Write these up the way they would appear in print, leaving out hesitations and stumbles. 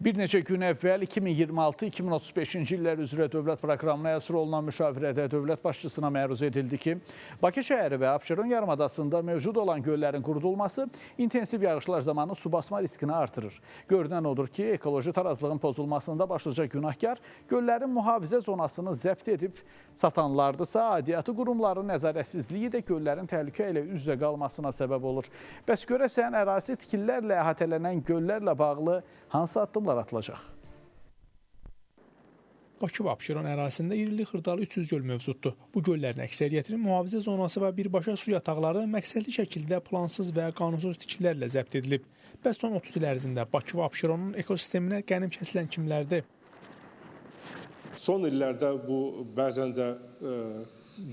Bir neçə gün əvvəl 2026-2035-ci illər üzrə dövlət proqramına əsr olunan müşavirədə dövlət başçısına məruz edildi ki, Bakı şəhəri və Abşeron yarımadasında mövcud olan göllərin qurudulması intensiv yağışlar zamanı su basma riskini artırır. Görünən odur ki, ekoloji tarazlığın pozulmasında başlıca günahkar göllərin mühafizə zonasını zəbt edib satanlardısa, aidiyyatı qurumların nəzarətsizliyi də göllərin təhlükə ilə üz-üzə qalmasına səbəb olur. Bəs görəsən ərazi tikililərlə əhatələnən göllərlə bağlı hansı addımlar atılacaq? Bakı və Abşeron ərazisində irili xırdalı 300 göl mövcuddur. Bu göllərin əksəriyyətinin mühafizə zonası və birbaşa su yataqları məqsədli şəkildə plansız və qanunsuz tikililərlə zəbt edilib. Bəs son 30 il ərzində Bakı və Abşeronun ekosisteminə qənim kəsilən kimlərdir? Son illərdə bu bəzən də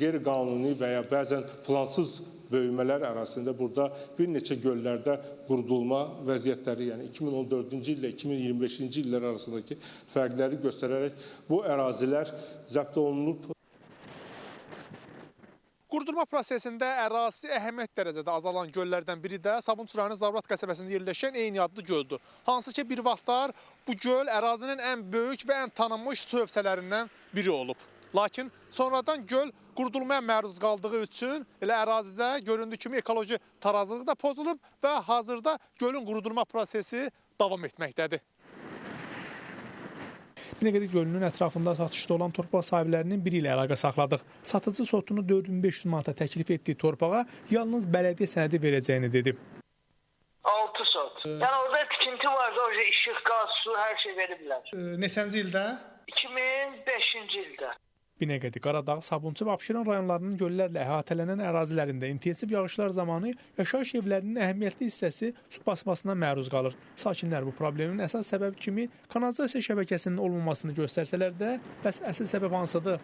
qeyri-qanuni və ya bəzən plansız böyümələr arasında burada bir neçə göllərdə qurudulma vəziyyətləri, yəni 2014-cü illə 2025-ci illər arasındakı fərqləri göstərərək bu ərazilər zəbt olunub. Qurudulma prosesində ərazisi əhəmiyyət dərəcədə azalan göllərdən biri də Sabunçu rayonu Zavrat qəsəbəsində yerləşən eyni adlı göldür. Hansı ki, bir vaxtlar bu göl ərazinin ən böyük və ən tanınmış su hövzələrindən biri olub. Lakin sonradan göl qurudulmaya məruz qaldığı üçün elə ərazidə göründüyü kimi ekoloji tarazlıq da pozulub və hazırda gölün qurudulma prosesi davam etməkdədir. Binəqədi gölünün ətrafında satışda olan torpaq sahiblərinin biri ilə əlaqə saxladıq. Satıcı sotunu 4500 manata təklif etdiyi torpağa yalnız bələdiyyə sənədi verəcəyini dedi. 6 sot. Yəni orada tikinti vardı, orada işıq, qaz, su, hər şey veriblər. Neçənci ildə? 2005-ci ildə. Binəqədi, Qaradağ, Sabunçu və Abşeron rayonlarının göllərlə əhatələnən ərazilərində intensiv yağışlar zamanı yaşayış evlərinin əhəmiyyətli hissəsi su basmasına məruz qalır. Sakinlər bu problemin əsas səbəbi kimi kanalizasiya şəbəkəsinin olmamasını göstərsələr də, bəs əsas səbəb hansıdır?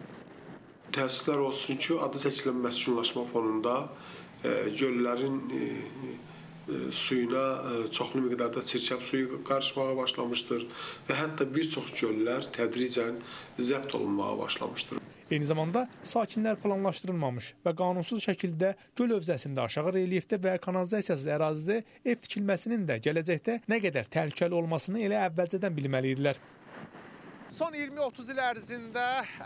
Təəssüflər olsun ki, adı çəkilən məskunlaşma fonunda göllərin suyuna çoxlu miqdarda çirkəb suyu qarışmağa başlamışdır və hətta bir çox göllər tədricən zəbt olunmağa başlamışdır. Eyni zamanda sakinlər planlaşdırılmamış və qanunsuz şəkildə göl hövzəsində aşağı relyefdə və kanalizasiyasız ərazidə ev tikilməsinin də gələcəkdə nə qədər təhlükəli olmasını elə əvvəlcədən bilməlidirlər. Son 20-30 il ərzində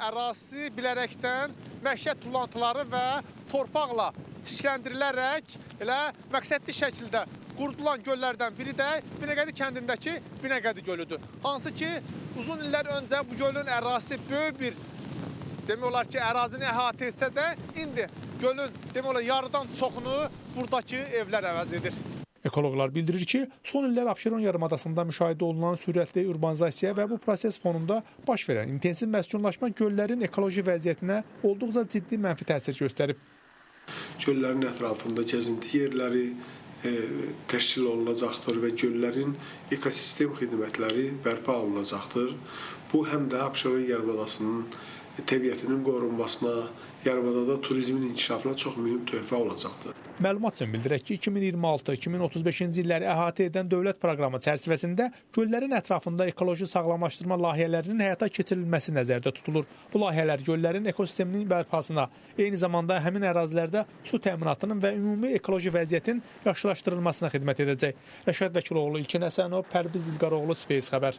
ərazisi bilərəkdən məişət tullantıları və torpaqla çirkləndirilərək elə məqsədli şəkildə qurudulan göllərdən biri də Binəqədi kəndindəki Binəqədi gölüdür. Hansı ki, uzun illər öncə bu gölün ərazisi böyük bir demək olar ki, ərazini əhatə etsə də indi gölün demək olar yarıdan çoxunu buradakı evlər əvəz edir. Ekoloqlar bildirir ki, son illər Abşeron yarımadasında müşahidə olunan sürətli urbanizasiya və bu proses fonunda baş verən intensiv məskunlaşma göllərin ekoloji vəziyyətinə olduqca ciddi mənfi təsir göstərib. Göllərin ətrafında gəzinti yerləri təşkil olunacaqdır və göllərin ekosistem xidmətləri bərpa olunacaqdır. Bu, həm də Abşeron yarımadasının təbiətinin qorunmasına, yarımadada turizmin inkişafına çox mühüm töhfə olacaqdır. Məlumat üçün bildirək ki, 2026-2035-ci illəri əhatə edən dövlət proqramı çərçivəsində göllərin ətrafında ekoloji sağlamlaşdırma layihələrinin həyata keçirilməsi nəzərdə tutulur. Bu layihələr göllərin ekosisteminin bərpasına, eyni zamanda həmin ərazilərdə su təminatının və ümumi ekoloji vəziyyətin yaxşılaşdırılmasına xidmət edəcək. Rəşad Vəkiloğlu, İlkin Həsənov, Pərviz İlqaroğlu, Space xəbər.